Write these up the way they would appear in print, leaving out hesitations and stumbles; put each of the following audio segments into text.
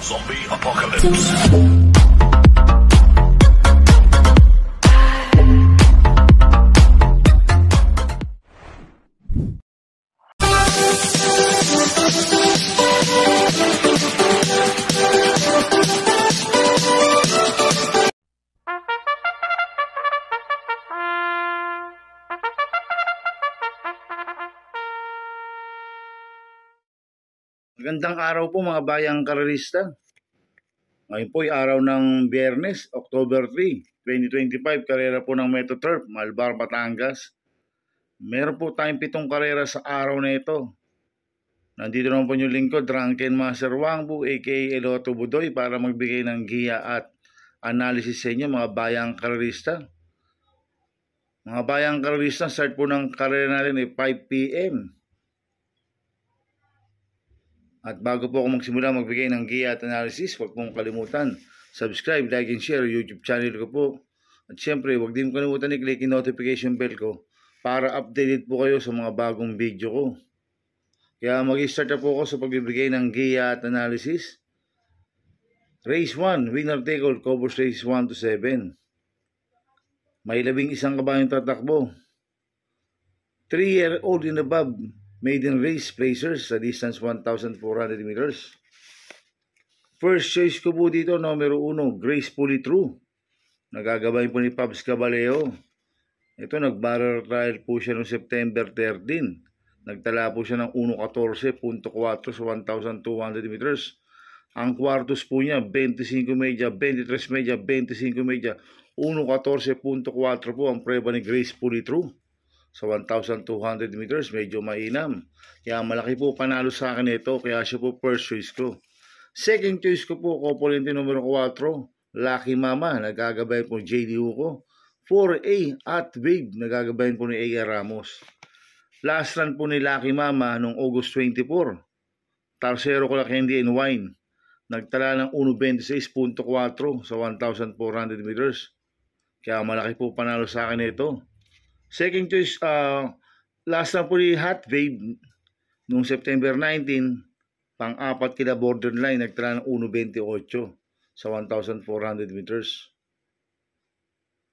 Zombie Apocalypse. Magandang araw po mga bayang karerista. Ngayon po ay araw ng Biyernes, October 3, 2025, karera po ng Metoturf, Malbar, Batangas. Meron po tayong 7 karera sa araw na ito. Nandito naman po yung lingkod, Drunken Master Wangbu, aka Eloto Budoy, para magbigay ng giya at analysis sa inyo mga bayang karerista. Mga bayang karerista, start po ng karera natin ay 5 PM. At bago po ako magsimula magbigay ng giya at analysis, huwag pong kalimutan, subscribe, like, and share YouTube channel ko po. At syempre, huwag din kalimutan i-click yung notification bell ko para updated po kayo sa mga bagong video ko. Kaya mag-start na po ako sa pagbibigay ng giya at analysis. Race 1, winner take all, covers race 1 to 7. May 11 kabayong tatakbo. 3-year-old and above, maiden race placers sa distance 1,400 meters. First choice ko po dito, numero 1, Gracefully True. Nagagabay po ni Pabs Caballeo. Ito, nag-barrel trial po siya noong September 13. Nagtala po siya ng 1.14.4 sa 1,200 meters. Ang kwartos po niya, 25 media, 23 media, 25 media, 1.14.4 po ang preba ni Gracefully True. Sa 1,200 meters, medyo mainam. Kaya malaki po panalo sa akin ito, kaya siya po first choice ko. Second choice ko po, Copoliente numero 4, Lucky Mama, nagagabay po JD Hugo. 4A at Wave, nagagabay po ni A.A. Ramos. Last run po ni Lucky Mama noong August 24. Tarsero ko lang Candy and Wine. Nagtala ng 1.26.4 sa 1,400 meters. Kaya malaki po panalo sa akin ito. Second choice, last na po ni Hot Wave noong September 19, pang-apat kila Borderline, nagtala ng 1.28 sa 1,400 meters.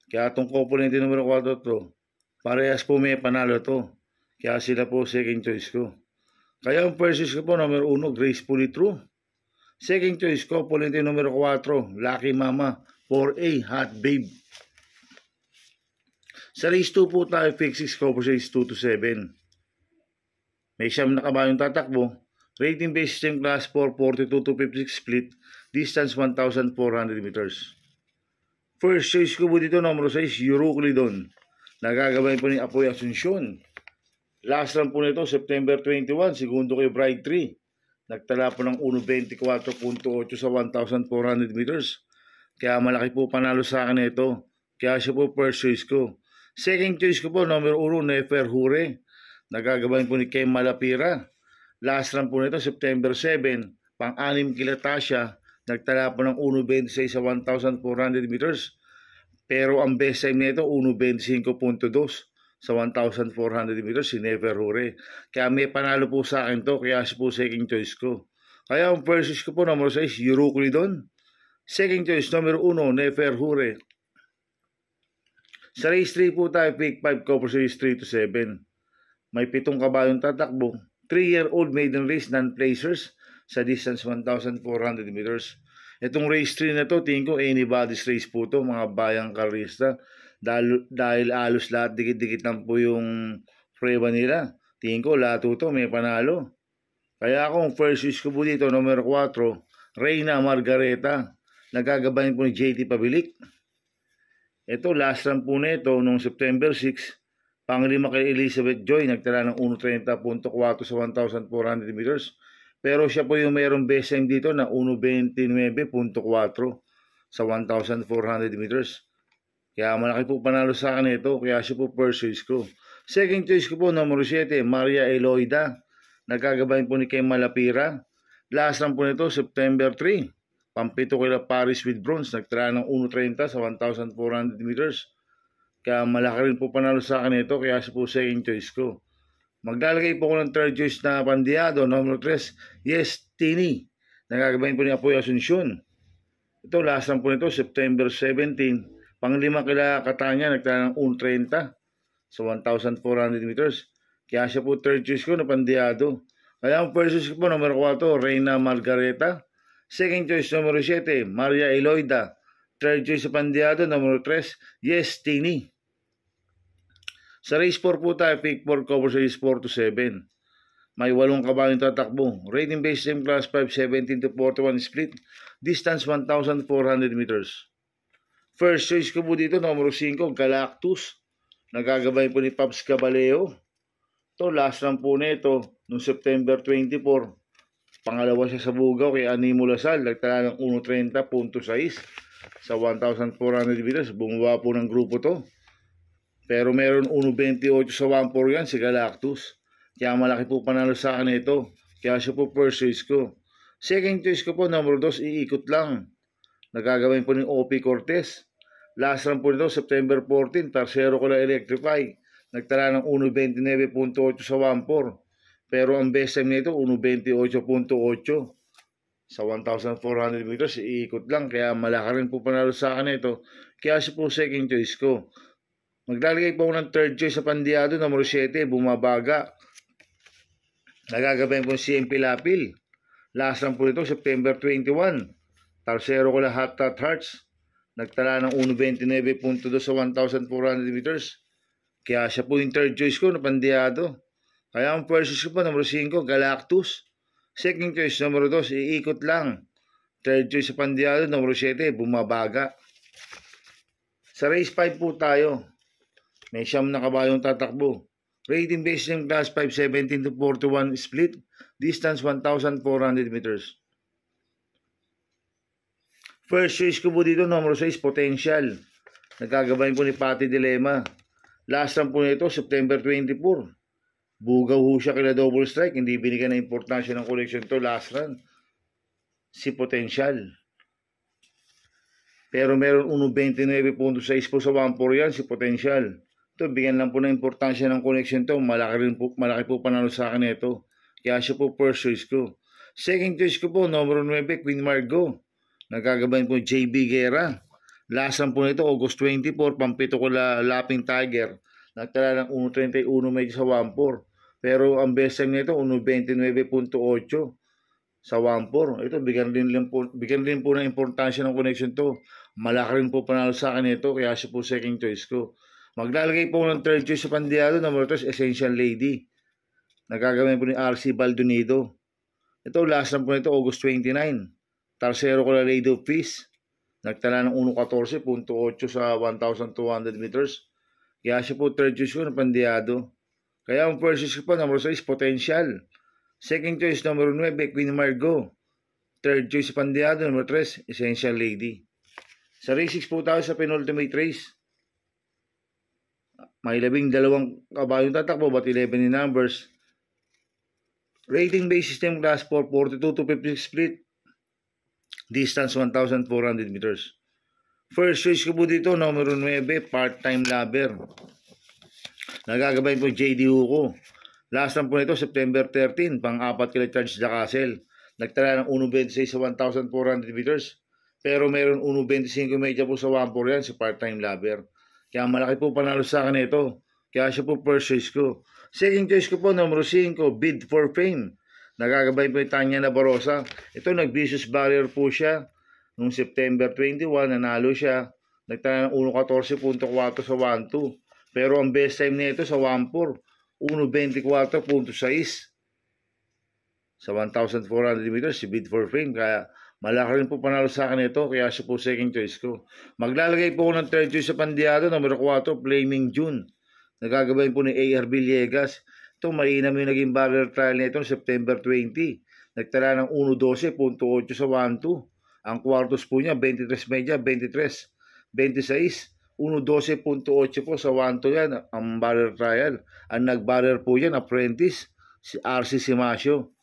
Kaya itong Copoliente numero 4 to, parehas po may panalo to. Kaya sila po second choice ko. Kaya ang first choice ko po, numero 1, Gracefully True. Second choice ko, Copoliente numero 4, Lucky Mama, 4A, Hot Babe. Sa race 2 po tayo, fix 6 covers race 2 to 7. May siyam na kabayong tatakbo. Rating base system class 4, 42 to 56 split. Distance 1,400 meters. First choice ko po dito, numero 6, Euroclidon. Nagagabay po ni Apoy Asuncion. Last run po nito, September 21, segundo kay Bride 3. Nagtala po ng 1.24.8 sa 1,400 meters. Kaya malaki po panalo sa akin ito. Kaya siya po first choice ko. Second choice ko po, numero 1, Nefer Hure. Nagagabayan po ni Kem Malapira. Last run po nito, September 7, pang-6 kila Tasha. Nagtala po ng 1.26 sa 1,400 meters. Pero ang best time nito, 1.25.2 sa 1,400 meters, si Nefer Hure. Kaya may panalo po sa akin to, kaya siya po second choice ko. Kaya ang first choice ko po, numero 6, Euroclidon. Second choice, numero 1, Nefer Hure. Sa race 3 po tayo, pick 5 covers race 3 to 7. May 7 kabayong tatakbo. 3-year-old maiden race non-placers sa distance 1,400 meters. Itong race 3 na to, tingin ko anybody's race po to, mga bayang karista. Dahil alos lahat, dikit-dikit lang po yung preba nila. Tingin ko lahat to may panalo. Kaya akong first choice ko po dito, numero 4, Reyna Margareta. Nagagabayan po ni JT Pabilik. Ito, last run po nito noong September 6, pang-5 kay Elizabeth Joy, nagtala ng 1.30.4 sa 1,400 meters. Pero siya po yung mayroong best time dito na 1.29.4 sa 1,400 meters. Kaya malaki po panalo sa akin ito, kaya siya po first choice ko. Second choice ko po, numero 7, Maria Eloida. Nagkagabayan po ni Kem Malapira. Last run po nito, September 3. Pampito kila Paris with bronze, nagtala ng 1.30 sa 1,400 meters. Kaya malaki rin po panalo sa akin ito, kaya siya po second choice ko. Maglalagay po ko ng third choice na Pandiado, numero 3, Yes Tini. Nagagabayan po ni Apoy Asuncion. Ito, last run po nito, September 17. Panglima kila Catania, nagtala ng 1.30 sa 1,400 meters. Kaya siya po third choice ko na Pandiado. Kaya ang first choice ko po, number 4, Reina Margareta. Second choice, number 7, Maria Eloida. Third choice sa Pandiado, number 3, Yes Tini. Sa race 4 po tayo, pick 4 cover sa race 4 to 7. May 8 kabayong tatakbo. Rating based same class 5, 17 to 41 split. Distance 1,400 meters. First choice ko po dito, number 5, Galactus. Nagagabay po ni Pops Caballeo. Ito, last run po nito, noong September 24. Pangalawa siya sa Bugaw kay Animo Lasal. Nagtala ng 1.30.6 sa 1,400 meters. Bumaba po ng grupo to. Pero meron 1.28 sa 1.4 yan, si Galactus. Kaya malaki po panalo sa akin ito. Kaya siya po first choice ko. Second choice ko po, number 2, iikot lang. Nagagawin po ni O.P. Cortez. Last run po nito, September 14, Tarsero ko lang Electrify. Nagtala ng 1.29.8 sa 1.4. Pero ang best time nito, 1.28.8 sa 1,400 meters. Iikot lang. Kaya malaki rin po panalo sa akin ito. Kaya siya po second choice ko. Maglalagay po ako ng third choice sa Pandiado, number 7, Bumabaga. Nagagabayan po si CMP Lapil. Last run po ito, September 21. Tarsero ko lang Hot Hearts. Nagtala ng 1.29.2 sa 1,400 meters. Kaya siya po yung third choice ko na Pandiado. Kaya ang first choice ko po, number 5, Galactus. Second choice, number 2, iikot lang. Third choice sa Pandiado, number 7, Bumabaga. Sa race 5 po tayo. May 9 na kabayong tatakbo. Rating based ng class 5, 17 to 41 split. Distance 1,400 meters. First choice ko po dito, number 6, Potential. Nagkagabayin po ni Pati Dilema. Last run po nito, September 24. Bugaw ho siya kila double strike. Hindi binigyan ng importansya ng collection to last run. Si Potential. Pero meron 1.29.6 po sa 1.4 yan, si Potential. Ito, bigyan lang po ng importansya ng connection to. Malaki po panalo sa akin ito. Kaya siya po first choice ko. Second choice ko po, number 9, Queen Margot. Nagkagabayan po JB Guerra. Last run po nito, August 24, Pampito ko Laping Tiger. Nagtala ng 1.31 medyo sa 1.4. Pero ang best time nito, 1.29.8 sa 1.4. Ito, bigyan din po ng importansya ng connection to. Malaki rin po panalo sa akin ito. Kaya siya po second choice ko. Maglalagay po ng third choice sa Pandiado, number 3, Essential Lady. Nagagawin po ni RC Baldonido. Ito, last run po nito, August 29. Tarsero ko Lady of Peace. Nagtala ng 1.14.8 sa 1,200 meters. Kaya siya po third choice ko na Pandiado. Kaya ang first choice ko po, number 6, Potential. Second choice, number 9, Queen Margot. Third choice sa Pandiado, number 3, Essential Lady. Sa race 6 po tayo sa penultimate race. May 12 kabayong tatakbo, but 11 in numbers. Rating based system class 4, 42 to 56 split. Distance 1,400 meters. First choice ko po dito, number 9, Part-Time Lover. Nagagabayin po JD Hugo. Last run po nito, September 13, pang-4 kila Charles de Castle. Nagtala ng 1.26 sa 1,400 meters. Pero meron 1.25 medya po sa 1.4 yan, si Part-Time Lover. Kaya malaki po panalo sa akin ito. Kaya siya po first choice ko. Second choice ko po, number 5, Bid for Fame. Nagagabay po yung Tanya Nabarosa. Ito, nag-vicious barrier po siya. Noong September 21, nanalo siya. Nagtala ng 1.14.4 sa 1.2. Pero ang best time nito sa 1.4, 1.24.6 sa 1,400 meters, si Bid for Fame. Kaya malaki rin po panalo sa akin ito, kaya siya po second choice ko. Maglalagay po ako ng third choice sa Pandiado, number 4, Flaming June. Nagagabay po ni A.R. Villegas. Ito, mainam yung naging barrier trial nito September 20. Nagtala ng 1.12.8 sa 1.2. Ang quartos po niya, 23 media, 23, 26, 1.12.8 po sa 1.2 yan, ang barrier trial. Ang nag-barrier po yan, apprentice, si RC Simasio.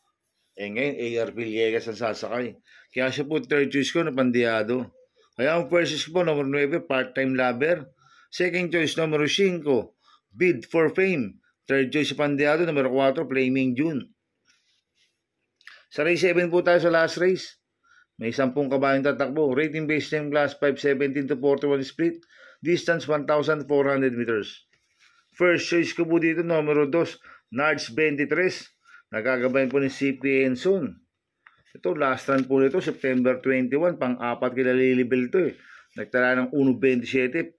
Ngayon, A.R. Villegas ang sasakay. Kaya siya po third choice ko na Pandiado. Kaya ang first choice ko, number 9, Part-Time Lover. Second choice, number 5, Bid for Fame. Third choice sa Pandiado, number 4, Flaming June. Sa race 7 po tayo sa last race. May 10 kabayong tatakbo. Rating base time class 517 to 41 split. Distance 1,400 meters. First choice ko po dito, numero 2, Nards 23. Nagagabayan po ni CP Enson. Ito, last run po nito, September 21, pang-apat kilalilibel ito eh. Nagtala ng 1.27.6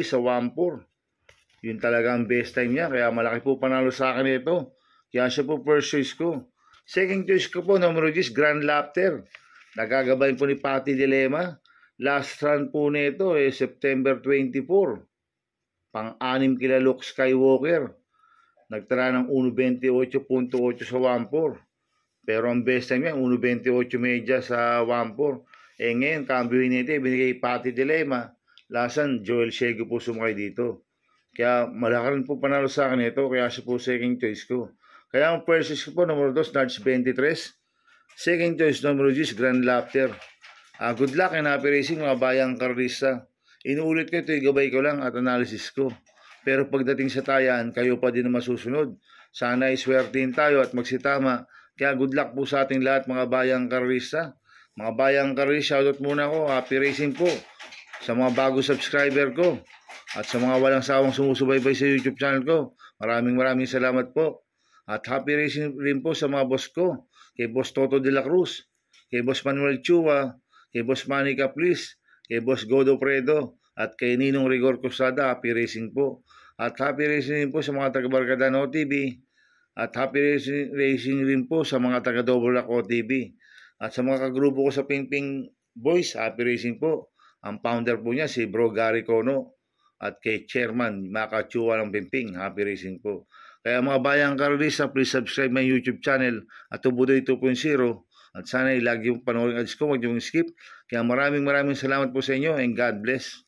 sa 1.4. Yun talaga ang best time niya, kaya malaki po panalo sa akin ito. Kaya siya po first choice ko. Second choice ko po, numero 10, Grand Laughter. Nagagabayan po ni Patty Dilema. Last run po nito eh, September 24. Pang-anim kila Luke Skywalker. Nagtala ng 1.28.8 sa 1.4. Pero ang best time niya, 1.28 media sa 1.4. Eh ngayon, cambio nito, binigay Patty Dilema. Lasan, Joel Shego po sumakay dito. Kaya malaki rin po panalo sa akin ito, kaya siya po second choice ko. Kaya ang first choice ko po, numero 2, Nards 23. Second choice, numero 10, Grand Laughter. Good luck and happy racing mga bayang karista. Inuulit ko ito, gabay ko lang at analysis ko. Pero pagdating sa tayan, kayo pa din na masusunod. Sana iswertein tayo at magsitama. Kaya good luck po sa ating lahat mga bayang karista. Mga bayang karista, shoutout muna ko. Happy racing po sa mga bago subscriber ko. At sa mga walang sawang sumusubaybay sa YouTube channel ko. Maraming salamat po. At happy racing rin po sa mga boss ko. Kay Boss Toto de la Cruz. Kay Boss Manuel Chua. Kay Boss Manny Caplis, kay Boss Godo Predo, at kay Ninong Rigor Cosada, happy racing po. At happy racing rin po sa mga taga-Barkada na OTV. At happy racing rin po sa mga taga-Double Lock OTV. At sa mga kagrupo ko sa Pingping Boys, happy racing po. Ang founder po niya si Bro Gary Cono. At kay Chairman Maka Chua ng Pingping, happy racing po. Kaya mga bayang karista, please subscribe my YouTube channel at Tubudoy 2.0. At sana lagi yung panoorin ads ko, huwag yung skip. Kaya maraming salamat po sa inyo and God bless.